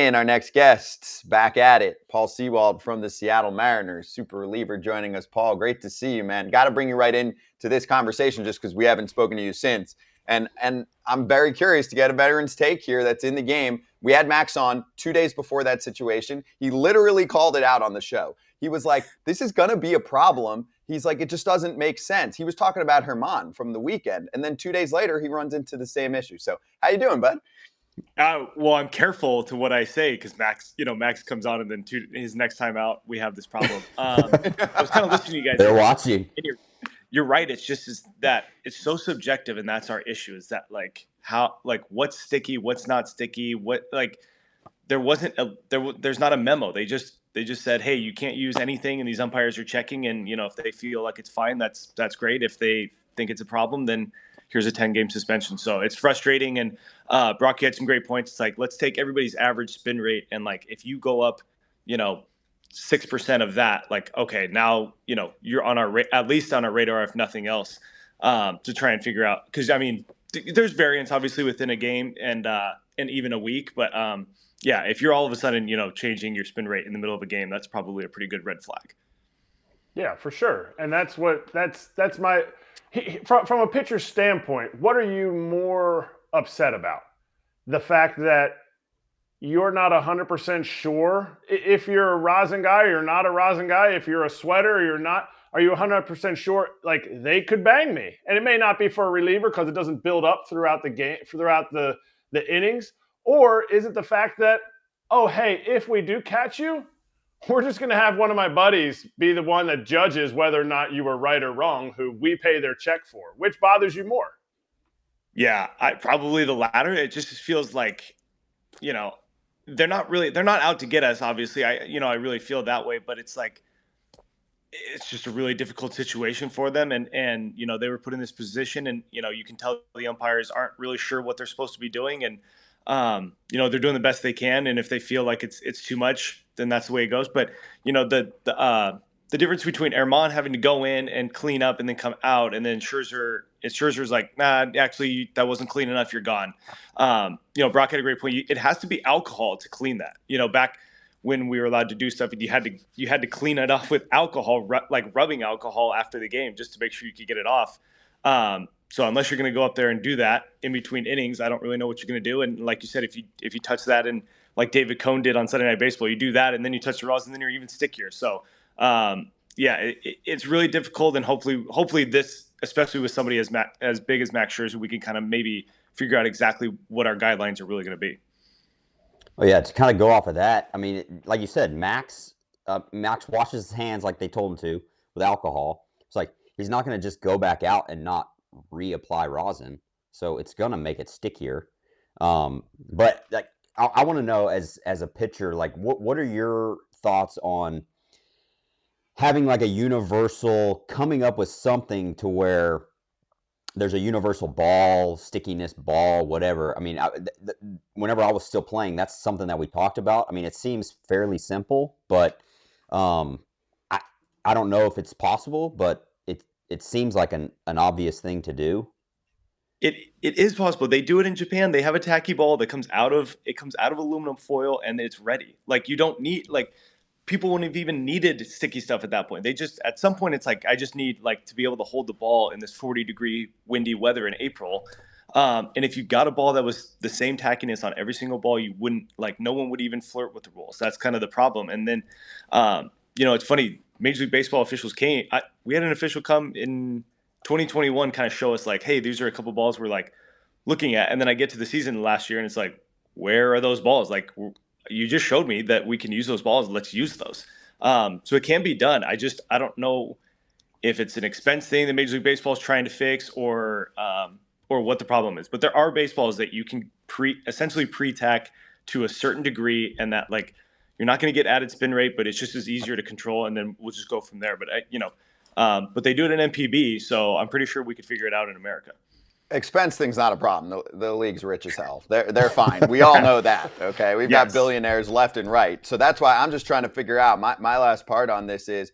Ryan, our next guest, back at it. Paul Sewald from the Seattle Mariners, super reliever, joining us. Paul, great to see you, man. Got to bring you right in to this conversation just because we haven't spoken to you since. And I'm very curious to get a veteran's take here that's in the game. We had Max on 2 days before that situation. He literally called it out on the show. He was like, this is going to be a problem. He's like, it just doesn't make sense. He was talking about Herman from the weekend. And then 2 days later, he runs into the same issue. So how you doing, bud? Well, I'm careful to what I say because Max comes on and then his next time out, we have this problem. I was kind of listening to you guys. They're watching. You're right. It's just that it's so subjective, and that's our issue. Is that what's sticky, what's not sticky, there's not a memo. They just said, hey, you can't use anything, and these umpires are checking, and if they feel like it's fine, that's great. If they think it's a problem, then here's a 10-game suspension. So it's frustrating. And Brock, you had some great points. It's like, let's take everybody's average spin rate. And if you go up, 6% of that, okay, now, you're on at least on our radar, if nothing else, to try and figure out. Because, there's variance obviously within a game and even a week. But yeah, if you're all of a sudden, changing your spin rate in the middle of a game, that's probably a pretty good red flag. Yeah, for sure. And that's my from a pitcher's standpoint, what are you more upset about? The fact that you're not 100% sure if you're a rosin guy or you're not a rosin guy, if you're a sweater or you're not, are you 100% sure they could bang me? And it may not be for a reliever because it doesn't build up throughout the game, throughout the innings. Or is it the fact that, oh, hey, if we do catch you, we're just going to have one of my buddies be the one that judges whether or not you were right or wrong, who we pay their check for. Which bothers you more? Yeah, probably the latter. It just feels like, they're not out to get us. Obviously, I really feel that way, but it's just a really difficult situation for them. And they were put in this position, and, you can tell the umpires aren't really sure what they're supposed to be doing. And, they're doing the best they can. And if they feel like it's too much, then that's the way it goes. But, the difference between Herman having to go in and clean up and then come out, and then Scherzer's like, nah, actually that wasn't clean enough. You're gone. Brock had a great point. It has to be alcohol to clean that. Back when we were allowed to do stuff, you had to clean it off with alcohol, like rubbing alcohol after the game, just to make sure you could get it off. So unless you're going to go up there and do that in between innings, I don't really know what you're going to do. And like you said, if you touch that, and like David Cohn did on Sunday Night Baseball, you do that, and then you touch the rosin, and then you're even stickier. So it's really difficult, and hopefully this, especially with somebody as big as Max Scherzer, we can kind of maybe figure out exactly what our guidelines are really going to be. Oh yeah, to kind of go off of that, like you said, Max washes his hands like they told him to with alcohol. It's like he's not going to just go back out and not reapply rosin, so it's going to make it stickier. But I want to know, as a pitcher, what are your thoughts on having a universal, coming up with something to where there's a universal ball, stickiness ball, whatever. Whenever I was still playing, that's something that we talked about. It seems fairly simple, but I don't know if it's possible, but it seems like an obvious thing to do. It is possible. They do it in Japan. They have a tacky ball that comes out of aluminum foil, and it's ready. You don't need people wouldn't have even needed sticky stuff at that point. They just, at some point, it's I just need to be able to hold the ball in this 40-degree windy weather in April. And if you got a ball that was the same tackiness on every single ball, you wouldn't no one would even flirt with the rules. That's kind of the problem. And then, it's funny. Major League Baseball officials came. We had an official come in 2021, kind of show us hey, these are a couple balls we're looking at. And then I get to the season last year, and it's where are those balls? You just showed me that we can use those balls. Let's use those. So it can be done. I don't know if it's an expense thing that Major League Baseball is trying to fix, or what the problem is. But there are baseballs that you can essentially pre-tack to a certain degree, and that you're not going to get added spin rate, but it's just as easier to control, and then we'll just go from there. But but they do it in MPB, so I'm pretty sure we could figure it out in America. Expense thing's not a problem. The league's rich as hell. They're fine. We all know that. Okay, we've got billionaires left and right. So that's why I'm just trying to figure out. My last part on this is,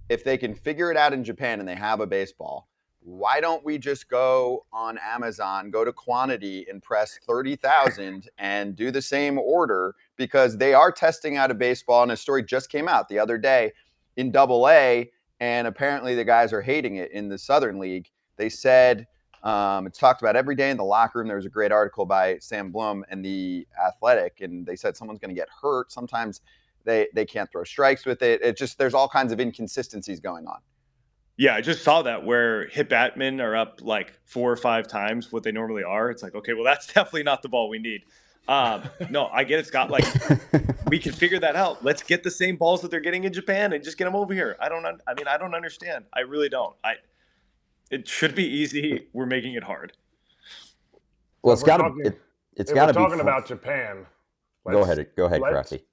if they can figure it out in Japan and they have a baseball, why don't we just go on Amazon, go to quantity, and press 30,000 and do the same order? because they are testing out of baseball, and a story just came out the other day in Double-A, and apparently the guys are hating it in the Southern League. They said it's talked about every day in the locker room. There was a great article by Sam Blum and The Athletic, and they said someone's going to get hurt. Sometimes they can't throw strikes with it. It just, there's all kinds of inconsistencies going on. Yeah, I just saw that where hit Batmen are up like 4 or 5 times what they normally are. It's like, okay, well, that's definitely not the ball we need. No, I get it, Scott. Like, we can figure that out. Let's get the same balls that they're getting in Japan and just get them over here. I don't understand. I really don't. It should be easy. We're making it hard. Well, it's got to. It's got to be. Talking about Japan. Go ahead, Crafty.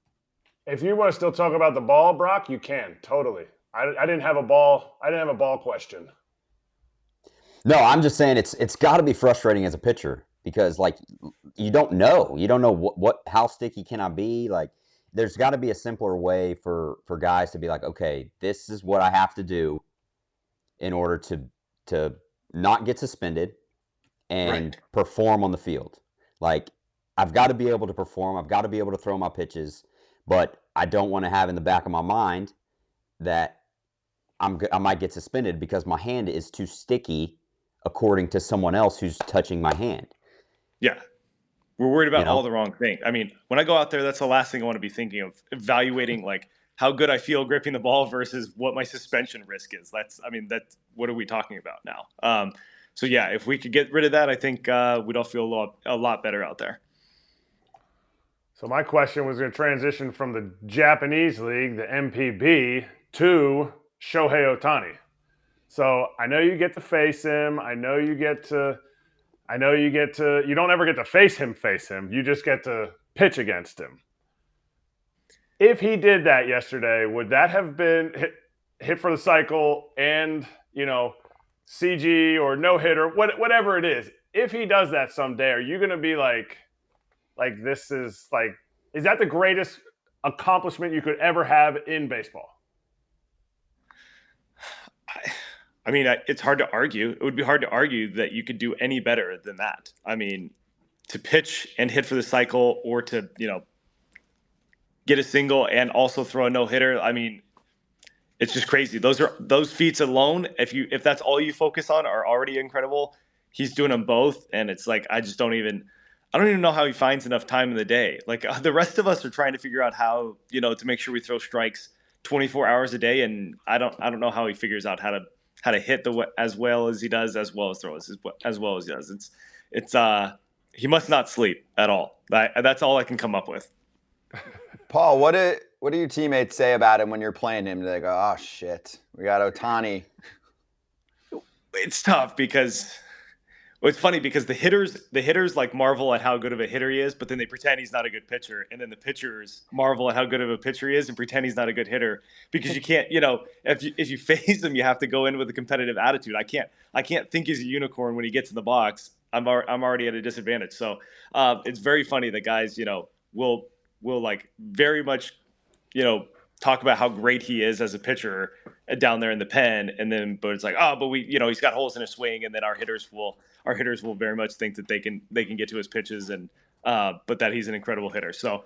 If you want to still talk about the ball, Brock, you can totally. I didn't have a ball. I didn't have a ball question. No, I'm just saying it's got to be frustrating as a pitcher because like you don't know what how sticky can I be. Like there's got to be a simpler way for guys to be like, okay, this is what I have to do in order to not get suspended and perform on the field. Like I've got to be able to perform. I've got to be able to throw my pitches, but I don't want to have in the back of my mind that I might get suspended because my hand is too sticky according to someone else who's touching my hand. Yeah. We're worried about all the wrong things. I mean, when I go out there, that's the last thing I want to be thinking of, evaluating like how good I feel gripping the ball versus what my suspension risk is. That's what are we talking about now? So yeah, if we could get rid of that, I think we'd all feel a lot better out there. So my question was going to transition from the Japanese league, the MPB, to Shohei Ohtani. So I know you get to face him. You don't ever get to face him. You just get to pitch against him. If he did that yesterday, would that have been hit for the cycle and, CG or no hitter, whatever it is? If he does that someday, are you going to be like this is that the greatest accomplishment you could ever have in baseball? I mean, it's hard to argue. It would be hard to argue that you could do any better than that. I mean, to pitch and hit for the cycle or to, get a single and also throw a no-hitter. I mean, it's just crazy. Those feats alone, if that's all you focus on, are already incredible. He's doing them both. And it's like, I don't even know how he finds enough time in the day. Like the rest of us are trying to figure out how, to make sure we throw strikes 24 hours a day. And I don't know how he figures out how to hit as well as he does, as well as throw as well as he does. It's he must not sleep at all. That's all I can come up with. Paul, what do your teammates say about him when you're playing him? They go, "Oh shit, we got Ohtani." It's tough because it's funny because the hitters like marvel at how good of a hitter he is, but then they pretend he's not a good pitcher, and then the pitchers marvel at how good of a pitcher he is and pretend he's not a good hitter because you can't, if you face him, you have to go in with a competitive attitude. I can't think he's a unicorn when he gets in the box. I'm already at a disadvantage. So it's very funny that guys, will like very much, talk about how great he is as a pitcher down there in the pen, but it's like, but we, he's got holes in his swing, and then our hitters will very much think that they can get to his pitches, and but that he's an incredible hitter. So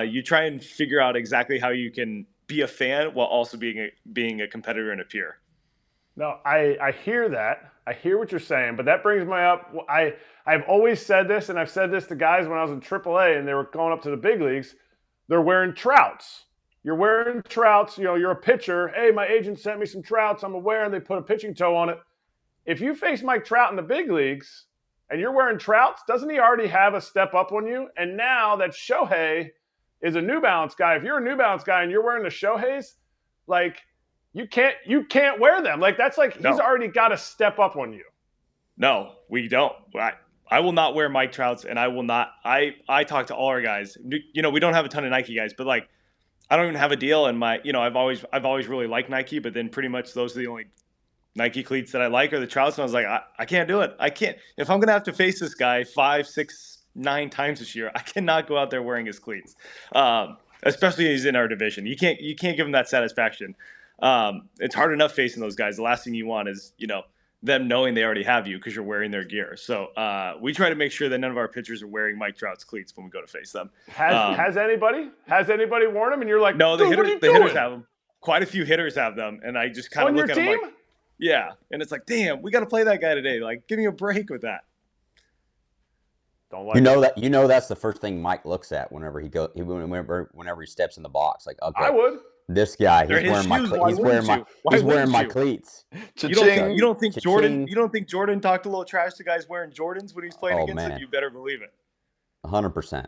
you try and figure out exactly how you can be a fan while also being a competitor and a peer. No, I hear that. I hear what you're saying, but that brings me up. I've always said this, and I've said this to guys when I was in AAA and they were going up to the big leagues. They're wearing Trouts. You're wearing Trouts. You're a pitcher. Hey, my agent sent me some Trouts. I'm aware, and they put a pitching toe on it. If you face Mike Trout in the big leagues and you're wearing Trouts, doesn't he already have a step up on you? And now that Shohei is a New Balance guy, if you're a New Balance guy and you're wearing the Shoheis, like – You can't wear them. Like that's like he's already got to step up on you. No, we don't. I will not wear Mike Trout's, and I will not. I talk to all our guys. We don't have a ton of Nike guys, but like I don't even have a deal. And I've always really liked Nike, but then pretty much those are the only Nike cleats that I like are the Trout's. And I was like, I can't do it. I can't. If I'm gonna have to face this guy 5, 6, 9 times this year, I cannot go out there wearing his cleats. Especially if he's in our division. You can't give him that satisfaction. It's hard enough facing those guys. The last thing you want is, them knowing they already have you because you're wearing their gear. So we try to make sure that none of our pitchers are wearing Mike Trout's cleats when we go to face them. Has anybody worn them? And you're like, no, the dude, hitters have them. Quite a few hitters have them, and I just kind of look at them like, yeah. And it's like, damn, we got to play that guy today. Like, give me a break with that. Don't like that's the first thing Mike looks at whenever he steps in the box. Like, okay, I would. This guy, he's wearing my cleats. You don't think Jordan talked a little trash to guys wearing Jordans when he's playing against them? You better believe it. 100%.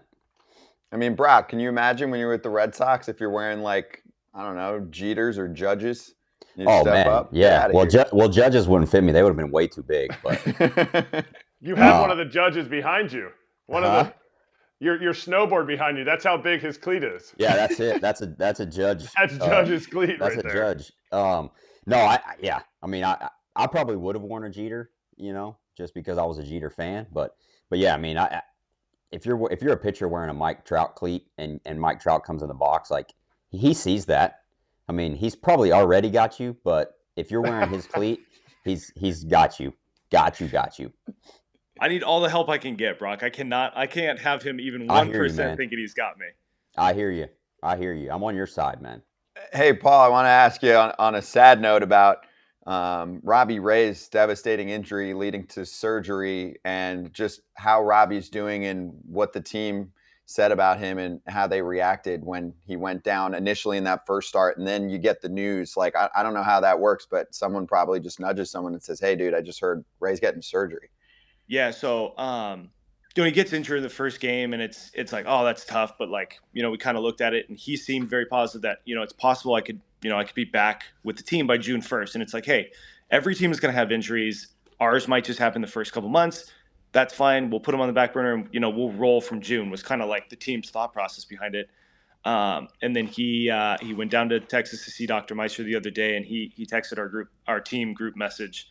I mean, Brock, can you imagine when you're with the Red Sox if you're wearing like, I don't know, Jeters or Judges? Oh man, up? Yeah. Well, Judges wouldn't fit me. They would have been way too big. But you have one of the Judges behind you. One of the. Your snowboard behind you. That's how big his cleat is. Yeah, that's it. That's a Judge. That's Judge's cleat right there. That's a Judge. No, I mean, I probably would have worn a Jeter, just because I was a Jeter fan. But yeah, I mean, if you're a pitcher wearing a Mike Trout cleat and Mike Trout comes in the box, like he sees that. I mean, he's probably already got you, but if you're wearing his cleat, he's got you. Got you. I need all the help I can get, Brock. I can't have him even 1% thinking he's got me. I hear you. I'm on your side, man. Hey, Paul, I want to ask you on a sad note about Robbie Ray's devastating injury leading to surgery, and just how Robbie's doing and what the team said about him and how they reacted when he went down initially in that first start. And then you get the news. Like, I don't know how that works, but someone probably just nudges someone and says, hey, dude, I just heard Ray's getting surgery. Yeah, so he gets injured in the first game, and it's like, oh, that's tough. But like, we kind of looked at it, and he seemed very positive that it's possible I could be back with the team by June 1st. And it's like, hey, every team is going to have injuries. Ours might just happen the first couple months. That's fine. We'll put him on the back burner, and we'll roll from June. Was kind of like the team's thought process behind it. And then he went down to Texas to see Dr. Meister the other day, and he texted our team group message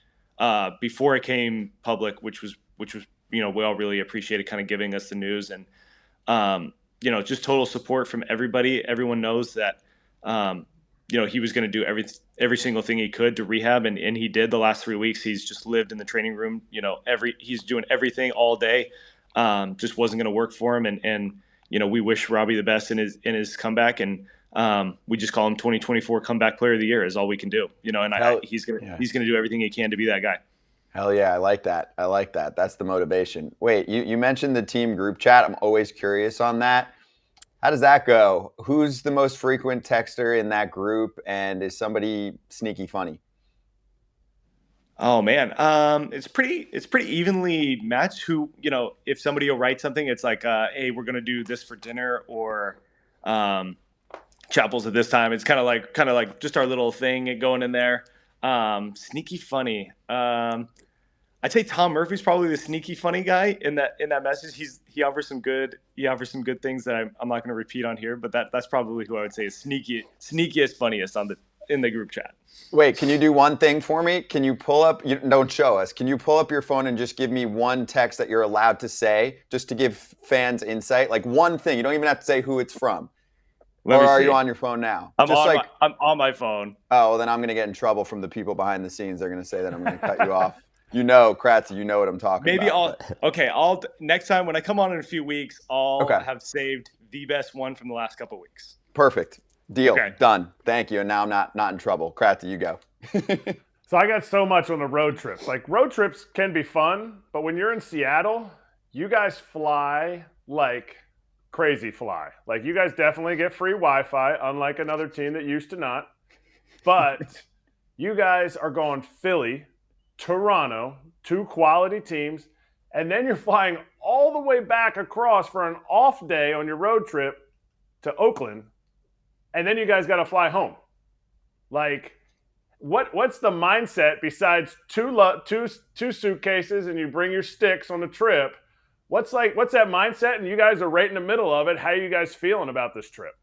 before it came public, which was we all really appreciated kind of giving us the news, and just total support from everybody. Everyone knows that he was going to do every single thing he could to rehab, and he did. The last 3 weeks he's just lived in the training room. He's doing everything all day. Just wasn't going to work for him, and we wish Robbie the best in his comeback, and we just call him 2024 Comeback Player of the Year is all we can do. He's gonna do everything he can to be that guy. Hell yeah, I like that. That's the motivation. Wait, you mentioned the team group chat. I'm always curious on that. How does that go? Who's the most frequent texter in that group, and is somebody sneaky funny? Oh man, it's pretty evenly matched. Who, if somebody will write something, it's like, hey, we're gonna do this for dinner, or chapels at this time. It's kind of like just our little thing going in there. Sneaky funny. I'd say Tom Murphy's probably the sneaky funny guy in that message. He offers some good things that I'm not going to repeat on here, but that's probably who I would say is sneakiest, funniest in the group chat. Wait, can you do one thing for me? Can you pull up? Don't show us. Can you pull up your phone and just give me one text that you're allowed to say, just to give fans insight? Like one thing. You don't even have to say who it's from. Or are you on your phone now? I'm on my phone. Oh, well, then I'm going to get in trouble from the people behind the scenes. They're going to say that I'm going to cut you off. Kratzy, you know what I'm talking about. I'll next time when I come on in a few weeks, I'll have saved the best one from the last couple of weeks. Perfect. Deal. Okay. Done. Thank you. And now I'm not in trouble. Kratzy, you go. So I got so much on the road trips. Like, road trips can be fun, but when you're in Seattle, you guys fly like crazy fly. Like, you guys definitely get free Wi-Fi, unlike another team that used to not. But you guys are going Philly, Toronto, 2 quality teams, and then you're flying all the way back across for an off day on your road trip to Oakland, and then you guys got to fly home. Like, what's the mindset besides two suitcases and you bring your sticks on the trip? What's that mindset? And you guys are right in the middle of it. How are you guys feeling about this trip?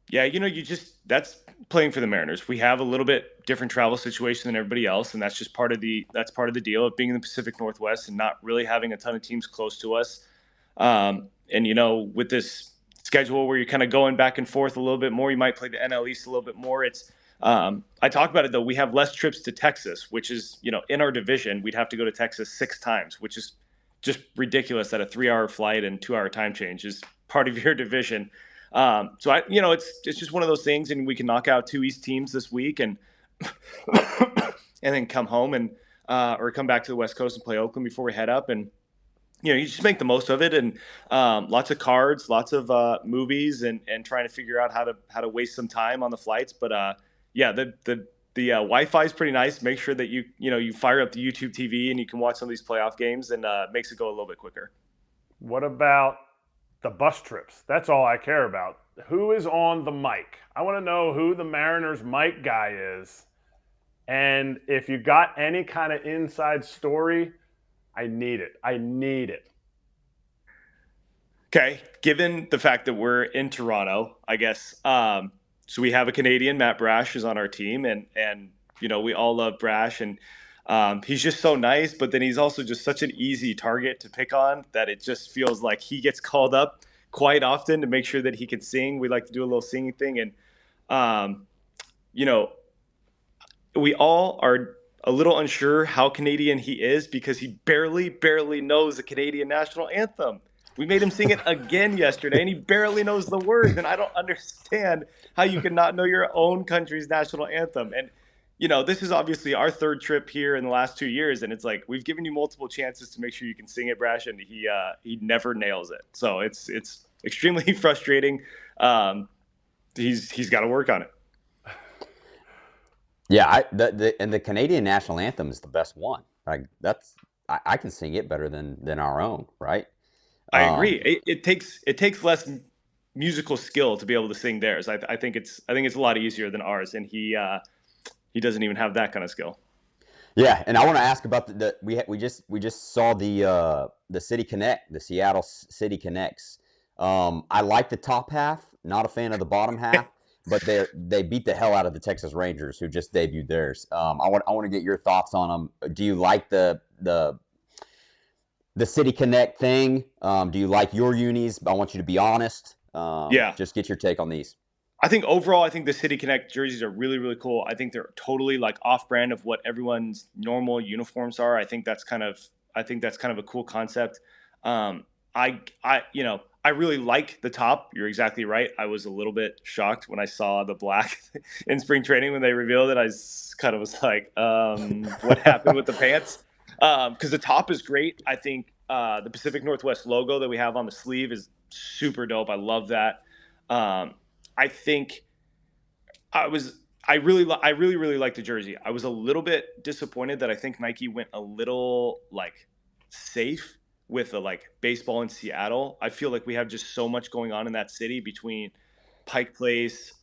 Yeah, that's playing for the Mariners. We have a little bit different travel situation than everybody else, and that's just part of the deal of being in the Pacific Northwest and not really having a ton of teams close to us. And with this schedule where you're kind of going back and forth a little bit more, you might play the NL East a little bit more. It's I talk about it though. We have less trips to Texas, which is, in our division, we'd have to go to Texas 6 times, which is just ridiculous that a 3-hour flight and 2-hour time change is part of your division. So it's just one of those things, and we can knock out 2 East teams this week and and then come home and or come back to the West Coast and play Oakland before we head up. And you just make the most of it, and lots of cards, lots of movies, and trying to figure out how to waste some time on the flights. But the Wi-Fi is pretty nice. Make sure that you fire up the YouTube TV and you can watch some of these playoff games, and makes it go a little bit quicker. What about the bus trips? That's all I care about. Who is on the mic? I want to know who the Mariners mic guy is. And if you got any kind of inside story, I need it. I need it. Okay. Given the fact that we're in Toronto, I guess, so we have a Canadian, Matt Brash, is on our team, and we all love Brash, and he's just so nice, but then he's also just such an easy target to pick on that it just feels like he gets called up quite often to make sure that he can sing. We like to do a little singing thing, and we all are a little unsure how Canadian he is because he barely knows the Canadian national anthem. We made him sing it again yesterday, and he barely knows the words. And I don't understand how you can not know your own country's national anthem. And, this is obviously our 3rd trip here in the last 2 years. And it's like, we've given you multiple chances to make sure you can sing it, Brash, and he never nails it. So it's extremely frustrating. He's got to work on it. Yeah, the Canadian national anthem is the best one. Like I can sing it better than our own, right? I agree. It takes less musical skill to be able to sing theirs. I think it's a lot easier than ours, and he doesn't even have that kind of skill. Yeah, and I want to ask about we just saw the City Connect, the Seattle City Connects. I like the top half, not a fan of the bottom half. But they beat the hell out of the Texas Rangers, who just debuted theirs. I want to get your thoughts on them. Do you like the City Connect thing? Do you like your unis? I want you to be honest. Just get your take on these. I think overall, the City Connect jerseys are really, really cool. I think they're totally like off-brand of what everyone's normal uniforms are. I think that's kind of a cool concept. I really like the top. You're exactly right. I was a little bit shocked when I saw the black in spring training when they revealed it. I kind of was like, what happened with the pants? Because the top is great. I think the Pacific Northwest logo that we have on the sleeve is super dope. I love that. I think I really like the jersey. I was a little bit disappointed that I think Nike went a little safe with the baseball in Seattle. I feel like we have just so much going on in that city between Pike Place,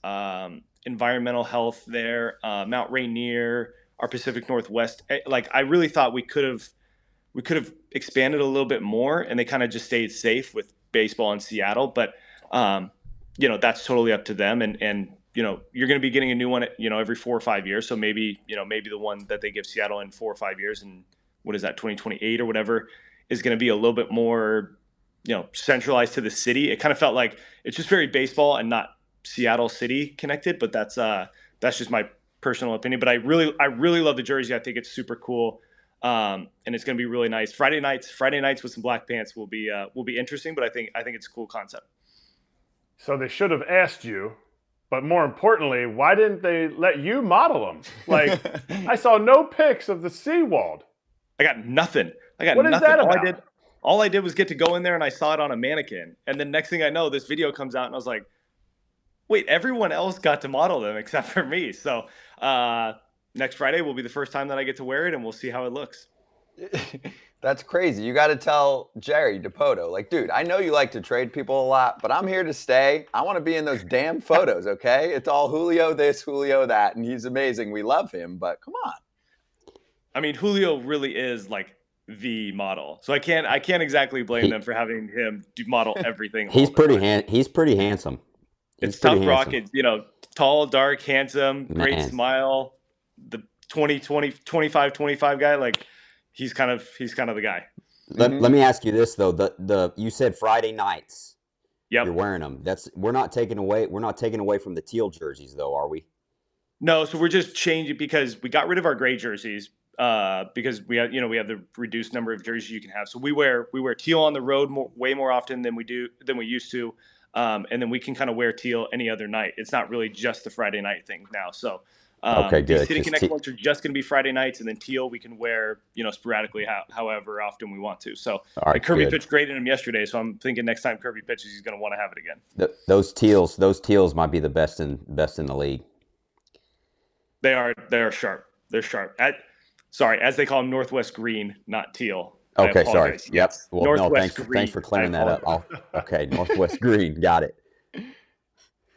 environmental health there, Mount Rainier, our Pacific Northwest. I really thought we could have expanded a little bit more, and they kind of just stayed safe with baseball in Seattle. But that's totally up to them. And you're going to be getting a new one, every 4 or 5 years. So maybe the one that they give Seattle in 4 or 5 years, and what is that, 2028 or whatever, is going to be a little bit more, centralized to the city. It kind of felt like it's just very baseball and not Seattle City connected, but that's just my personal opinion. But I really love the jersey. I think it's super cool. And it's going to be really nice. Friday nights with some black pants will be interesting, but I think it's a cool concept. So they should have asked you, but more importantly, why didn't they let you model them? I saw no pics of the Sewald. I got nothing. What is that about? All I did was get to go in there, and I saw it on a mannequin. And then next thing I know, this video comes out, and I was like, wait, everyone else got to model them except for me. So next Friday will be the first time that I get to wear it, and we'll see how it looks. That's crazy. You got to tell Jerry DePoto, dude, I know you like to trade people a lot, but I'm here to stay. I want to be in those damn photos, okay? It's all Julio this, Julio that, and he's amazing. We love him, but come on. I mean, Julio really is the model, so I can't exactly blame them for having him model everything. He's pretty handsome. It's tough, Brock. It's tall, dark, handsome, great smile. The 25 guy, he's kind of the guy. Let me ask you this though. You said Friday nights. Yep. You're wearing them. We're not taking away from the teal jerseys though, are we? No, so we're just changing because we got rid of our gray jerseys because we have the reduced number of jerseys you can have. So we wear teal on the road way more often than we used to, and then we can kind of wear teal any other night. It's not really just the Friday night thing now. So Okay, these good. City Connect ones are just going to be Friday nights, and then teal we can wear sporadically however often we want to. So All right, and Kirby good. pitched great in them yesterday, so I'm thinking next time Kirby pitches, he's going to want to have it again. Those teals might be the best in the league. They are sharp. They're sharp. Sorry, as they call them, Northwest Green, not teal. Okay, sorry. Yep. Yes. Well, Northwest no, Green. thanks for clearing that up. Okay, Northwest Green. Got it.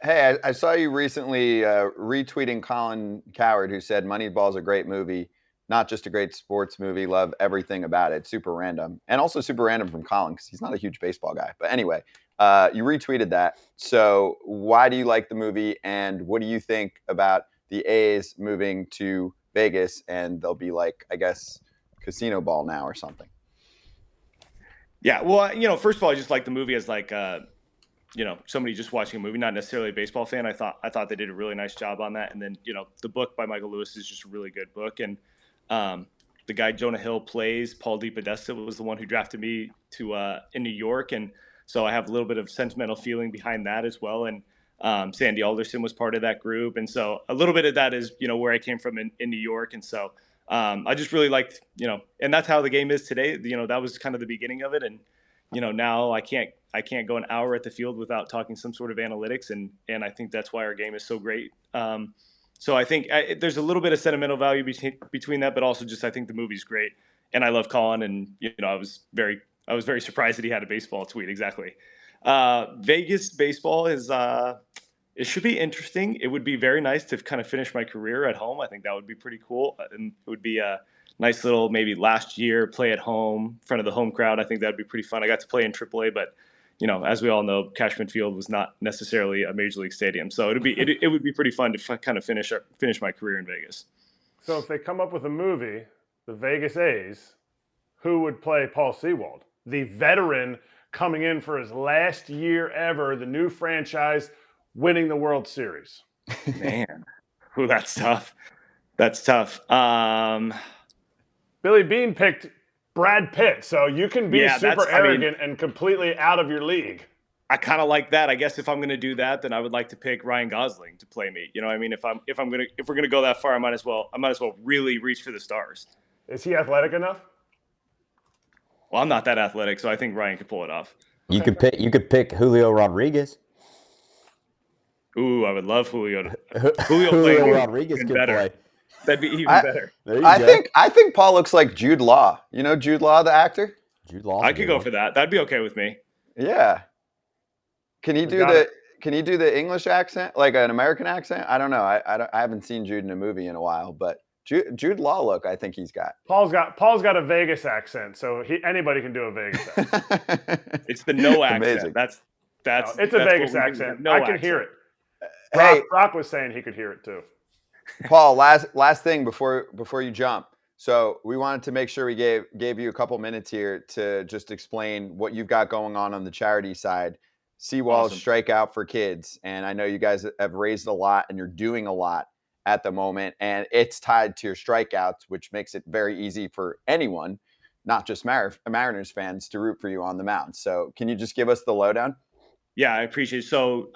Hey, I saw you recently retweeting Colin Cowherd, who said Moneyball's a great movie, not just a great sports movie. Love everything about it. Super random. And also super random from Colin because he's not a huge baseball guy. But anyway, you retweeted that. So why do you like the movie, and what do you think about the A's moving to Vegas, and they'll be like, I guess, casino ball now or something? Yeah, well, first of all, I just like the movie as like somebody just watching a movie, not necessarily a baseball fan. I thought they did a really nice job on that. And then, the book by Michael Lewis is just a really good book. And the guy Jonah Hill plays, Paul DePodesta, was the one who drafted me to in New York. And so I have a little bit of sentimental feeling behind that as well. And Sandy Alderson was part of that group. And so a little bit of that is, where I came from in New York. And so I just really liked, and that's how the game is today. That was kind of the beginning of it. And, now I can't go an hour at the field without talking some sort of analytics. And I think that's why our game is so great. So I think there's a little bit of sentimental value between that, but also just, I think the movie's great. And I love Colin, and, I was very surprised that he had a baseball tweet. Exactly. Vegas baseball is, it should be interesting. It would be very nice to kind of finish my career at home. I think that would be pretty cool. And it would be a nice little, maybe last year, play at home in front of the home crowd. I think that'd be pretty fun. I got to play in AAA, but as we all know, Cashman Field was not necessarily a major league stadium. So it would be pretty fun to kind of finish my career in Vegas. So if they come up with a movie, the Vegas A's, who would play Paul Sewald, the veteran coming in for his last year ever, the new franchise winning the World Series? Man, ooh, that's tough. That's tough. Billy Beane picked Brad Pitt, so you can be super arrogant and completely out of your league. I kind of like that. I guess if I'm going to do that, then I would like to pick Ryan Gosling to play me. You know what I mean? If we're going to go that far, I might as well really reach for the stars. Is he athletic enough? Well, I'm not that athletic, so I think Ryan could pull it off. You could pick Julio Rodriguez. Ooh, I would love Julio. Julio Rodriguez could play. That'd be even better. I think Paul looks like Jude Law. You know Jude Law, the actor? Jude Law. I could go for that. That'd be okay with me. Yeah. Can you do the English accent, like an American accent? I don't know. I haven't seen Jude in a movie in a while, but Jude Law look, I think he's got. Paul's got a Vegas accent, so anybody can do a Vegas accent. It's the no accent. Amazing. That's it's a Vegas accent. I can hear it. Brock was saying he could hear it too. Paul, last thing before you jump. So we wanted to make sure we gave you a couple minutes here to just explain what you've got going on the charity side. Sewald Strikeout for Kids, and I know you guys have raised a lot, and you're doing a lot at the moment, and it's tied to your strikeouts, which makes it very easy for anyone, not just Mariners fans, to root for you on the mound. So can you just give us the lowdown? Yeah, I appreciate it. So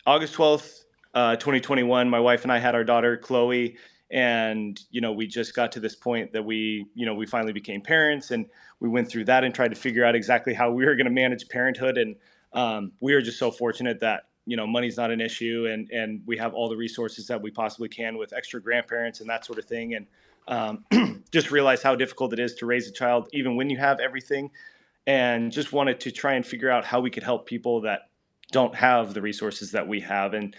August 12th, 2021, my wife and I had our daughter, Chloe, and, we just got to this point that we finally became parents, and we went through that and tried to figure out exactly how we were going to manage parenthood. And we are just so fortunate that, money's not an issue, and we have all the resources that we possibly can with extra grandparents and that sort of thing. And just realize how difficult it is to raise a child, even when you have everything, and just wanted to try and figure out how we could help people that don't have the resources that we have. And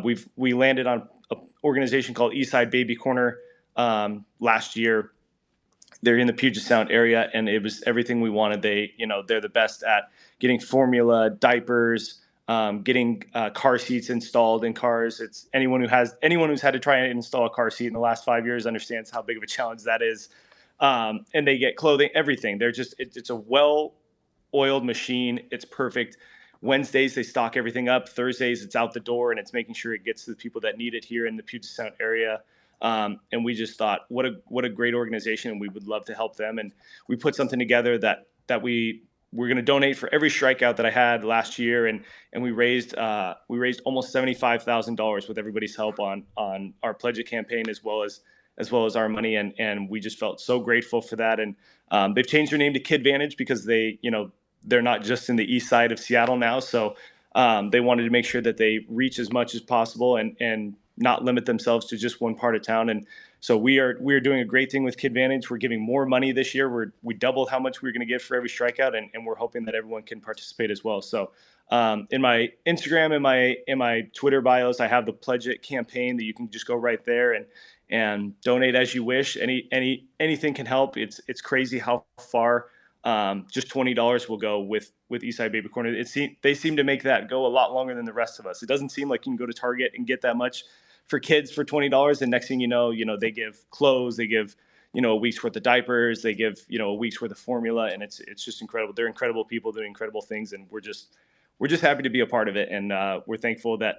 we landed on an organization called Eastside Baby Corner last year. They're in the Puget Sound area, and it was everything we wanted. They're the best at getting formula, diapers, getting car seats installed in cars. It's anyone who's had to try and install a car seat in the last 5 years understands how big of a challenge that is. And they get clothing, everything. It's a well-oiled machine. It's perfect. Wednesdays, they stock everything up. Thursdays, it's out the door, and it's making sure it gets to the people that need it here in the Puget Sound area. And we just thought, what a great organization, and we would love to help them. And we put something together that we're going to donate for every strikeout that I had last year, and we raised almost $75,000 with everybody's help on our Pledge It campaign, as well as our money, and we just felt so grateful for that. And they've changed their name to KidVantage because they're not just in the east side of Seattle now, so they wanted to make sure that they reach as much as possible and not limit themselves to just one part of town. And so we are doing a great thing with KidVantage. We're giving more money this year. We doubled how much we were going to give for every strikeout, and we're hoping that everyone can participate as well. So in my Instagram and in my Twitter bios, I have the Pledge It campaign that you can just go right there and donate as you wish. Anything can help. It's crazy how far just $20 will go with Eastside Baby Corner. They seem to make that go a lot longer than the rest of us. It doesn't seem like you can go to Target and get that much for kids for $20, and next thing you know, they give clothes, they give a week's worth of diapers, they give a week's worth of formula, and it's just incredible. They're incredible people doing incredible things, and we're just happy to be a part of it, and we're thankful that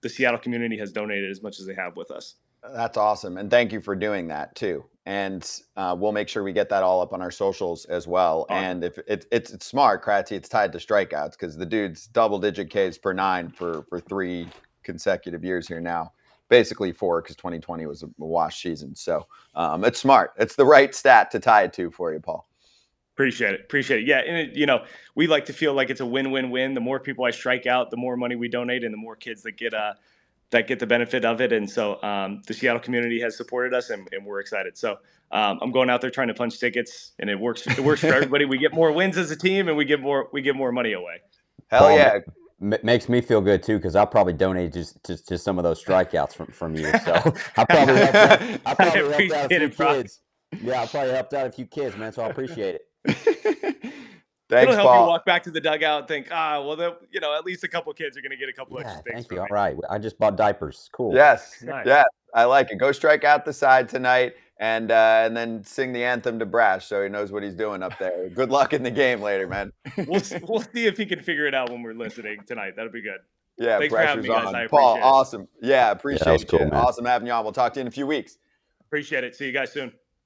the Seattle community has donated as much as they have with us. That's awesome, and thank you for doing that too. And we'll make sure we get that all up on our socials as well. And if it's smart, Kratzy, it's tied to strikeouts because the dude's double-digit Ks per 9 for 3 consecutive years here now. Basically 4 because 2020 was a wash season. So it's smart. It's the right stat to tie it to for you, Paul. Appreciate it. Yeah, and we like to feel like it's a win-win-win. The more people I strike out, the more money we donate, and the more kids that get the benefit of it. And so the Seattle community has supported us, and we're excited. So I'm going out there trying to punch tickets, and it works for everybody. We get more wins as a team, and we give more money away. Hell yeah. Makes me feel good too, because I'll probably donate just some of those strikeouts from you. So I probably helped out a few kids. Yeah, I probably helped out a few kids, man. So I appreciate it. Thanks, It'll help Paul. you walk back to the dugout and think, at least a couple kids are going to get a couple extra things. Thank you. All right, I just bought diapers. Cool. Yes, Nice. yes, I like it. Go strike out the side tonight, and then sing the anthem to Brash so he knows what he's doing up there. Good luck in the game later, man. We'll see if he can figure it out when we're listening tonight. That'll be good. Yeah, thanks for having pressure's me, guys. on. I Paul, appreciate it. awesome. Yeah, appreciate that was cool, you. man. Awesome having you on. We'll talk to you in a few weeks. Appreciate it. See you guys soon.